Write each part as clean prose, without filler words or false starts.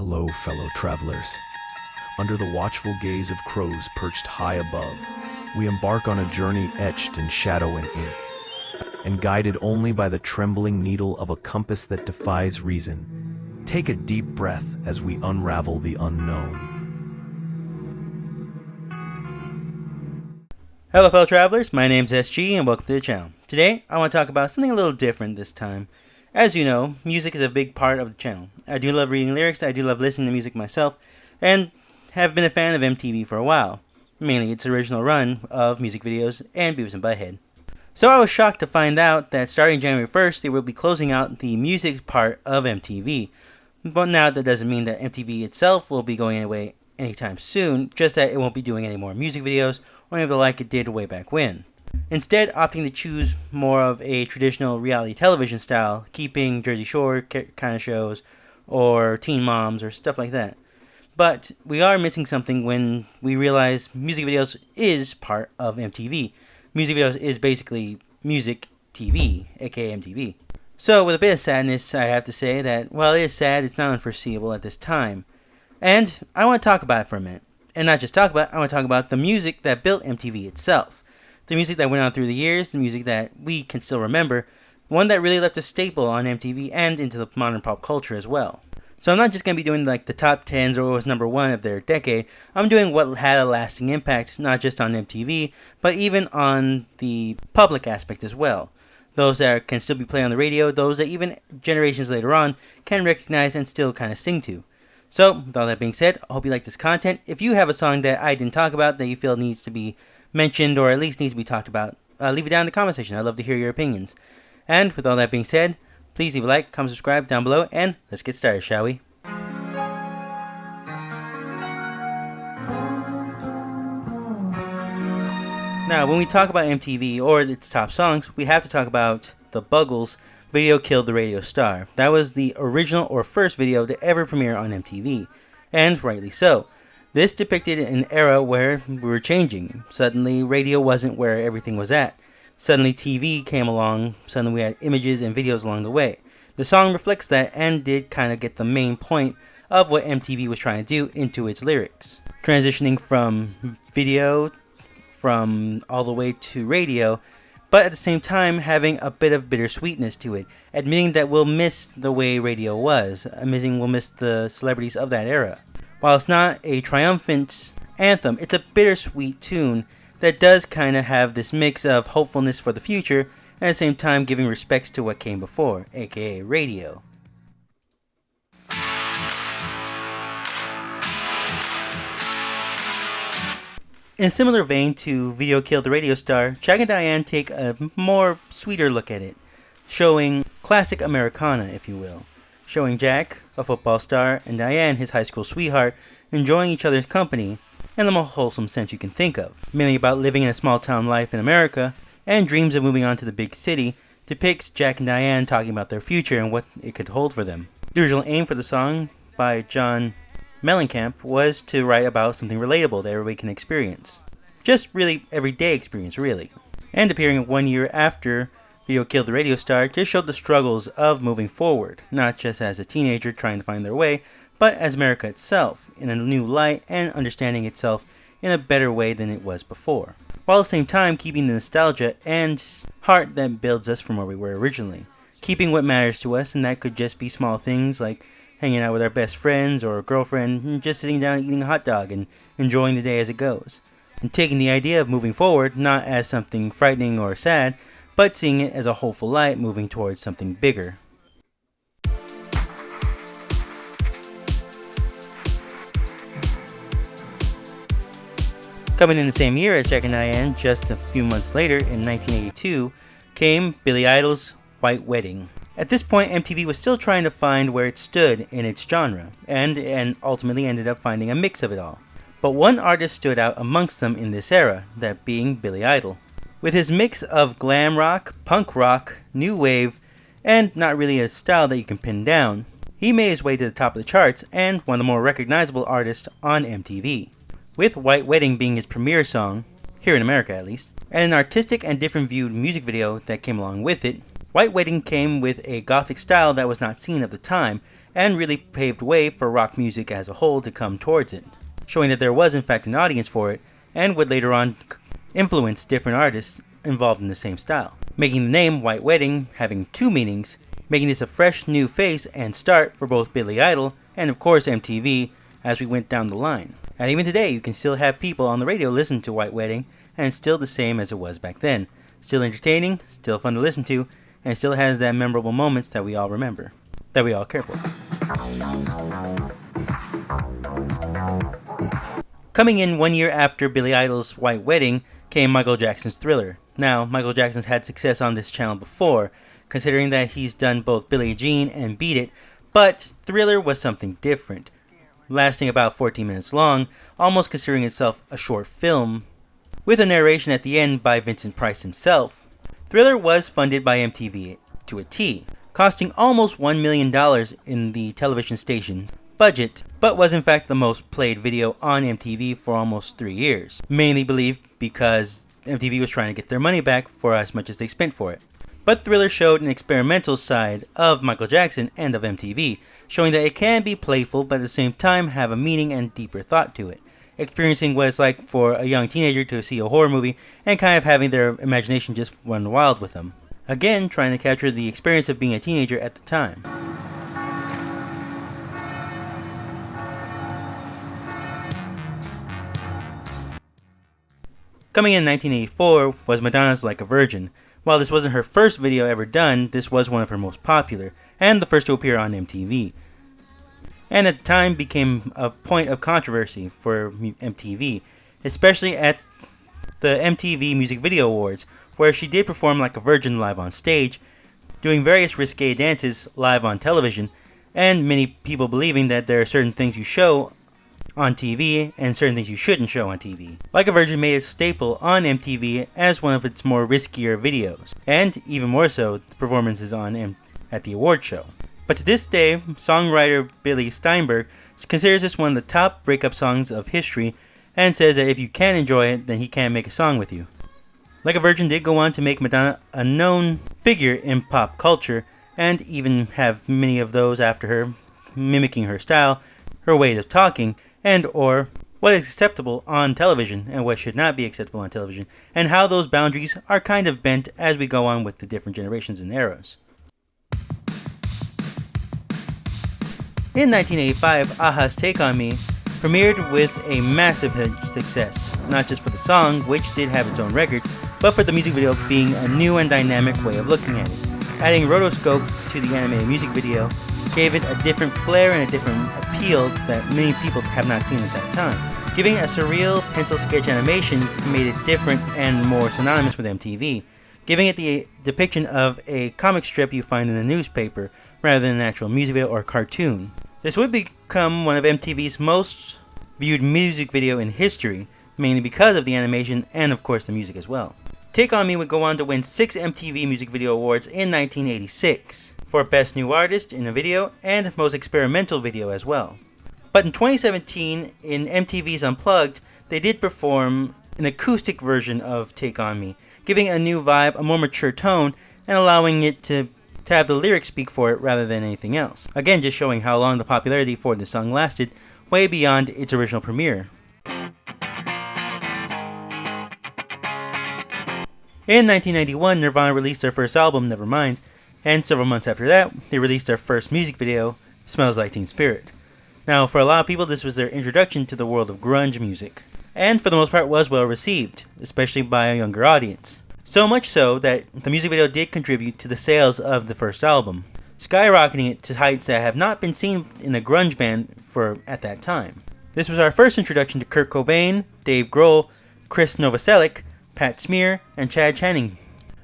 Hello, fellow travelers. Under the watchful gaze of crows perched high above, we embark on a journey etched in shadow and ink, and guided only by the trembling needle of a compass that defies reason. Take a deep breath as we unravel the unknown. Hello fellow travelers, my name's SG and welcome to the channel. Today I want to talk about something a little different this time. As you know, music is a big part of the channel. I do love reading lyrics, I do love listening to music myself, and have been a fan of MTV for a while. Mainly its original run of music videos and Beavis and Butthead. So I was shocked to find out that starting January 1st they will be closing out the music part of MTV. But now that doesn't mean that MTV itself will be going away anytime soon, just that it won't be doing any more music videos or anything like it did way back when. Instead, opting to choose more of a traditional reality television style, keeping Jersey Shore kind of shows, or Teen Moms, or stuff like that. But we are missing something when we realize music videos is part of MTV. Music videos is basically music TV, aka MTV. So with a bit of sadness, I have to say that while it is sad, it's not unforeseeable at this time. And I want to talk about it for a minute. And not just talk about it, I want to talk about the music that built MTV itself. The music that went on through the years, the music that we can still remember, one that really left a staple on MTV and into the modern pop culture as well. So I'm not just going to be doing like the top 10s or what was number 1 of their decade, I'm doing what had a lasting impact, not just on MTV, but even on the public aspect as well. Those that can still be played on the radio, those that even generations later on can recognize and still kind of sing to. So, with all that being said, I hope you like this content. If you have a song that I didn't talk about that you feel needs to be mentioned or at least needs to be talked about, leave it down in the comment section. I'd love to hear your opinions. And with all that being said, please leave a like, comment, subscribe down below, and let's get started, shall we? Now, when we talk about MTV or its top songs, we have to talk about the Buggles' Video Killed the Radio Star. That was the original or first video to ever premiere on MTV, and rightly so. This depicted an era where we were changing. Suddenly, radio wasn't where everything was at. Suddenly, TV came along. Suddenly, we had images and videos along the way. The song reflects that and did kind of get the main point of what MTV was trying to do into its lyrics. Transitioning from video, from all the way to radio, but at the same time having a bit of bittersweetness to it, admitting that we'll miss the way radio was, admitting we'll miss the celebrities of that era. While it's not a triumphant anthem, it's a bittersweet tune that does kind of have this mix of hopefulness for the future and at the same time giving respects to what came before, aka radio. In a similar vein to Video Killed the Radio Star, Jack and Diane take a more sweeter look at it, showing classic Americana, if you will. Showing Jack, a football star, and Diane, his high school sweetheart, enjoying each other's company in the most wholesome sense you can think of. Mainly about living in a small town life in America, and dreams of moving on to the big city, depicts Jack and Diane talking about their future and what it could hold for them. The original aim for the song, by John Mellencamp, was to write about something relatable that everybody can experience. Just really everyday experience, really. And appearing 1 year after Video Killed the Radio Star, just showed the struggles of moving forward, not just as a teenager trying to find their way, but as America itself, in a new light and understanding itself in a better way than it was before. While at the same time keeping the nostalgia and heart that builds us from where we were originally. Keeping what matters to us, and that could just be small things like hanging out with our best friends or girlfriend, and just sitting down eating a hot dog and enjoying the day as it goes. And taking the idea of moving forward not as something frightening or sad, but seeing it as a hopeful light moving towards something bigger. Coming in the same year as Jack and Diane, just a few months later in 1982, came Billy Idol's White Wedding. At this point, MTV was still trying to find where it stood in its genre, and ultimately ended up finding a mix of it all. But one artist stood out amongst them in this era, that being Billy Idol. With his mix of glam rock, punk rock, new wave, and not really a style that you can pin down, he made his way to the top of the charts and one of the more recognizable artists on MTV. With White Wedding being his premiere song, here in America at least, and an artistic and different viewed music video that came along with it, White Wedding came with a gothic style that was not seen at the time, and really paved way for rock music as a whole to come towards it, showing that there was in fact an audience for it, and would later on influence different artists involved in the same style, making the name White Wedding having two meanings, making this a fresh new face and start for both Billy Idol and of course MTV as we went down the line. And even today you can still have people on the radio listen to White Wedding, and it's still the same as it was back then. Still entertaining, still fun to listen to, and still has that memorable moments that we all remember, that we all care for. Coming in 1 year after Billy Idol's White Wedding came Michael Jackson's Thriller. Now, Michael Jackson's had success on this channel before, considering that he's done both Billie Jean and Beat It, but Thriller was something different, lasting about 14 minutes long, almost considering itself a short film, with a narration at the end by Vincent Price himself. Thriller was funded by MTV to a T, costing almost $1 million in the television station's budget, but was in fact the most played video on MTV for almost 3 years, mainly believed because MTV was trying to get their money back for as much as they spent for it. But Thriller showed an experimental side of Michael Jackson and of MTV, showing that it can be playful but at the same time have a meaning and deeper thought to it, experiencing what it's like for a young teenager to see a horror movie and kind of having their imagination just run wild with them. Again, trying to capture the experience of being a teenager at the time. Coming in 1984 was Madonna's Like a Virgin. While this wasn't her first video ever done, this was one of her most popular, and the first to appear on MTV. And at the time became a point of controversy for MTV, especially at the MTV Music Video Awards, where she did perform like a virgin live on stage, doing various risque dances live on television, and many people believing that there are certain things you show on TV and certain things you shouldn't show on TV. Like a Virgin made a staple on MTV as one of its more riskier videos, and even more so, the performances at the award show. But to this day, songwriter Billy Steinberg considers this one of the top breakup songs of history, and says that if you can't enjoy it, then he can't make a song with you. Like a Virgin did go on to make Madonna a known figure in pop culture, and even have many of those after her, mimicking her style, her way of talking, and or what is acceptable on television and what should not be acceptable on television, and how those boundaries are kind of bent as we go on with the different generations and eras. In 1985, Aha's Take On Me premiered with a massive success, not just for the song, which did have its own records, but for the music video being a new and dynamic way of looking at it. Adding rotoscope to the animated music video gave it a different flair and a different appeal that many people have not seen at that time. Giving a surreal pencil sketch animation made it different and more synonymous with MTV, giving it the depiction of a comic strip you find in a newspaper rather than an actual music video or cartoon. This would become one of MTV's most viewed music video in history, mainly because of the animation and of course the music as well. Take On Me would go on to win 6 MTV Music Video Awards in 1986. For Best New Artist in a Video and Most Experimental Video as well. But in 2017, in MTV's Unplugged, they did perform an acoustic version of Take On Me, giving a new vibe, a more mature tone, and allowing it to have the lyrics speak for it rather than anything else. Again, just showing how long the popularity for the song lasted, way beyond its original premiere. In 1991, Nirvana released their first album, Nevermind, and several months after that, they released their first music video, Smells Like Teen Spirit. Now, for a lot of people, this was their introduction to the world of grunge music, and for the most part was well received, especially by a younger audience. So much so that the music video did contribute to the sales of the first album, skyrocketing it to heights that have not been seen in a grunge band for at that time. This was our first introduction to Kurt Cobain, Dave Grohl, Chris Novoselic, Pat Smear, and Chad Channing,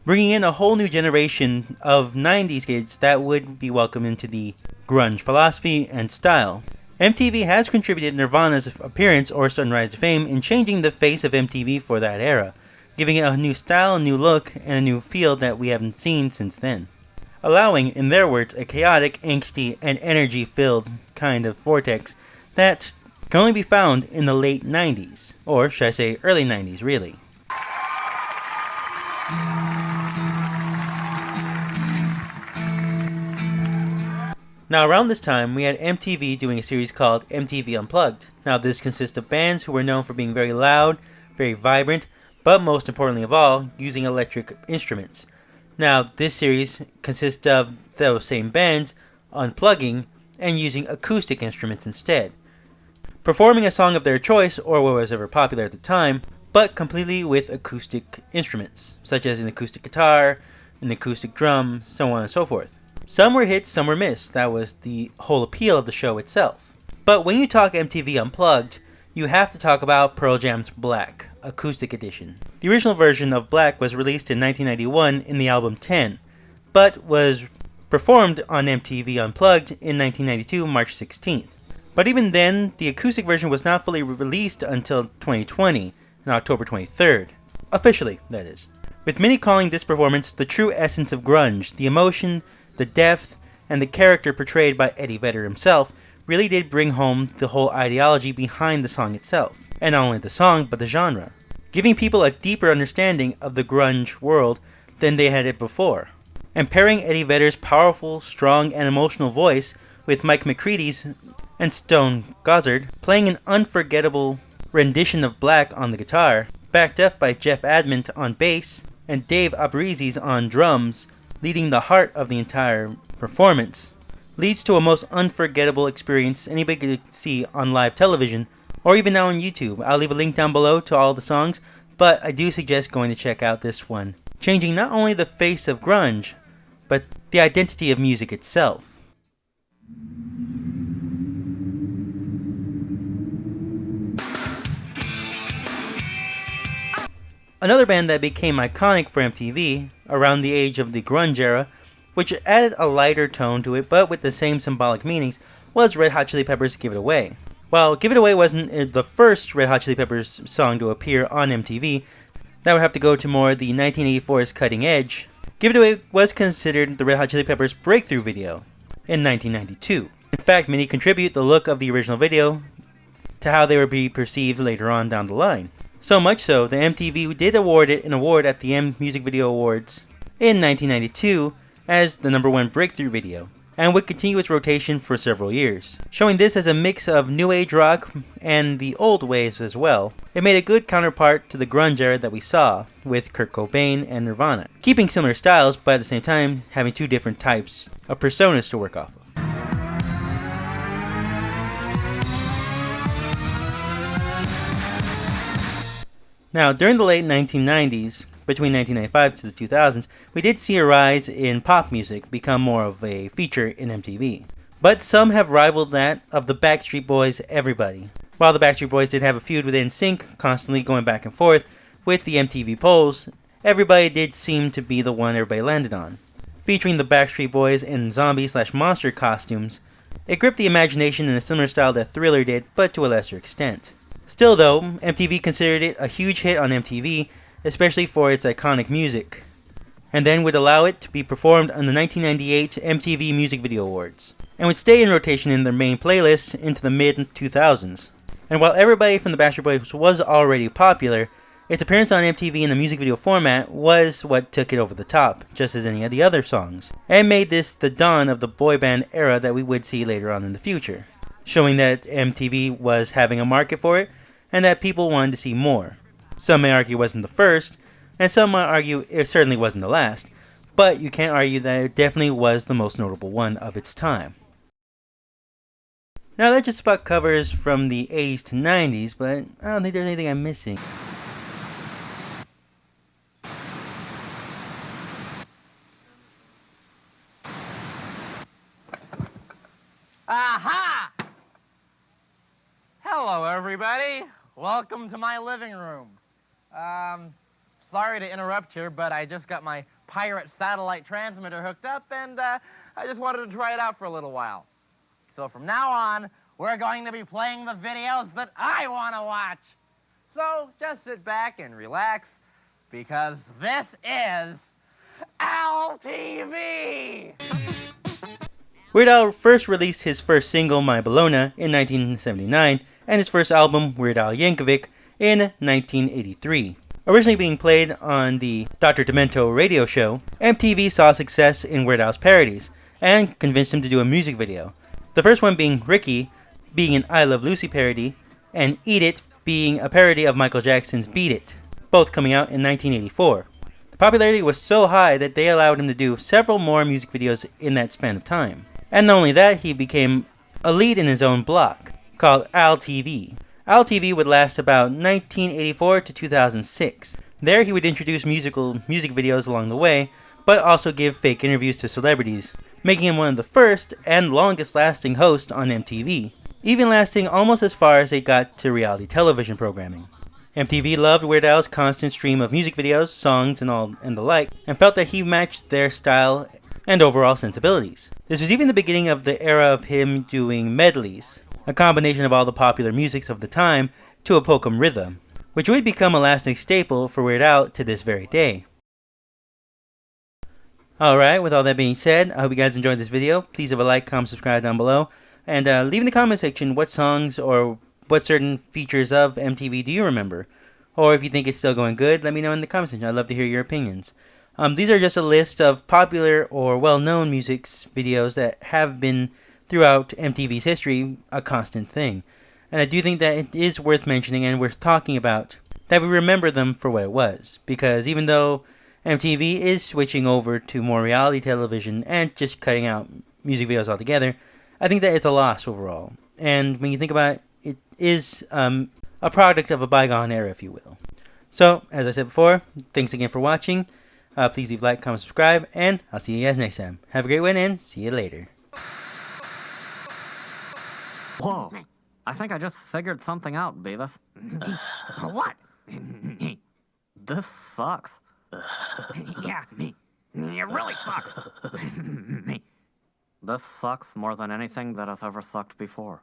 bringing in a whole new generation of 90s kids that would be welcomed into the grunge philosophy and style. MTV has contributed Nirvana's appearance or sudden rise to fame in changing the face of MTV for that era, giving it a new style, a new look, and a new feel that we haven't seen since then. Allowing, in their words, a chaotic, angsty, and energy-filled kind of vortex that can only be found in the late 90s, or should I say early 90s really. Now around this time, we had MTV doing a series called MTV Unplugged. Now this consists of bands who were known for being very loud, very vibrant, but most importantly of all, using electric instruments. Now this series consists of those same bands unplugging and using acoustic instruments instead, performing a song of their choice or what was ever popular at the time, but completely with acoustic instruments, such as an acoustic guitar, an acoustic drum, so on and so forth. Some were hits, some were missed. That was the whole appeal of the show itself. But when you talk MTV Unplugged, you have to talk about Pearl Jam's Black, Acoustic Edition. The original version of Black was released in 1991 in the album 10, but was performed on MTV Unplugged in 1992, March 16th. But even then, the acoustic version was not fully released until 2020, on October 23rd. Officially, that is. With many calling this performance the true essence of grunge, the emotion, the depth, and the character portrayed by Eddie Vedder himself really did bring home the whole ideology behind the song itself. And not only the song, but the genre, giving people a deeper understanding of the grunge world than they had it before. And pairing Eddie Vedder's powerful, strong, and emotional voice with Mike McCready's and Stone Gossard playing an unforgettable rendition of Black on the guitar, backed up by Jeff Adment on bass, and Dave Abruzzese on drums, leading the heart of the entire performance, leads to a most unforgettable experience anybody could see on live television, or even now on YouTube. I'll leave a link down below to all the songs, but I do suggest going to check out this one, changing not only the face of grunge, but the identity of music itself. Another band that became iconic for MTV around the age of the grunge era, which added a lighter tone to it but with the same symbolic meanings, was Red Hot Chili Peppers' Give It Away. While Give It Away wasn't the first Red Hot Chili Peppers song to appear on MTV, that would have to go to more the 1984's Cutting Edge. Give It Away was considered the Red Hot Chili Peppers' breakthrough video in 1992. In fact, many contribute the look of the original video to how they would be perceived later on down the line. So much so, the MTV did award it an award at the M Music Video Awards in 1992 as the #1 breakthrough video, and would continue its rotation for several years, showing this as a mix of new age rock and the old ways as well. It made a good counterpart to the grunge era that we saw with Kurt Cobain and Nirvana, keeping similar styles but at the same time having two different types of personas to work off of. Now, during the late 1990s, between 1995 to the 2000s, we did see a rise in pop music become more of a feature in MTV. But some have rivaled that of the Backstreet Boys' Everybody. While the Backstreet Boys did have a feud with NSYNC, constantly going back and forth with the MTV polls, Everybody did seem to be the one everybody landed on. Featuring the Backstreet Boys in zombie/monster costumes, it gripped the imagination in a similar style that Thriller did, but to a lesser extent. Still though, MTV considered it a huge hit on MTV, especially for its iconic music, and then would allow it to be performed on the 1998 MTV Music Video Awards, and would stay in rotation in their main playlist into the mid-2000s. And while Everybody from the Backstreet Boys was already popular, its appearance on MTV in the music video format was what took it over the top, just as any of the other songs, and made this the dawn of the boy band era that we would see later on in the future, showing that MTV was having a market for it, and that people wanted to see more. Some may argue it wasn't the first, and some might argue it certainly wasn't the last, but you can't argue that it definitely was the most notable one of its time. Now that just about covers from the 80s to 90s, but I don't think there's anything I'm missing. Aha! Hello, everybody. Welcome to my living room. Sorry to interrupt here, but I just got my pirate satellite transmitter hooked up, and I just wanted to try it out for a little while. So from now on, we're going to be playing the videos that I want to watch. So just sit back and relax, because this is LTV! Weird Al first released his first single, My Bologna, in 1979, and his first album, Weird Al Yankovic, in 1983. Originally being played on the Dr. Demento radio show, MTV saw success in Weird Al's parodies, and convinced him to do a music video. The first one being Ricky, being an I Love Lucy parody, and Eat It being a parody of Michael Jackson's Beat It, both coming out in 1984. The popularity was so high that they allowed him to do several more music videos in that span of time. And not only that, he became a lead in his own block, called Al TV. Al TV would last about 1984 to 2006. There he would introduce music videos along the way, but also give fake interviews to celebrities, making him one of the first and longest lasting hosts on MTV, even lasting almost as far as they got to reality television programming. MTV loved Weird Al's constant stream of music videos, songs, and the like, and felt that he matched their style and overall sensibilities. This was even the beginning of the era of him doing medleys, a combination of all the popular musics of the time to a polka rhythm, which would become a lasting staple for Weird Al to this very day. Alright, with all that being said, I hope you guys enjoyed this video. Please have a like, comment, subscribe down below, and leave in the comment section what songs or what certain features of MTV do you remember. Or if you think it's still going good, let me know in the comment section. I'd love to hear your opinions. These are just a list of popular or well-known music videos that have been, throughout MTV's history, a constant thing. And I do think that it is worth mentioning and worth talking about, that we remember them for what it was. Because even though MTV is switching over to more reality television and just cutting out music videos altogether, I think that it's a loss overall. And when you think about it, it is a product of a bygone era, if you will. So, as I said before, thanks again for watching. Please leave a like, comment, subscribe, and I'll see you guys next time. Have a great one, and see you later. Whoa, I think I just figured something out, Beavis. What? This sucks. Yeah, it really sucks. This sucks more than anything that has ever sucked before.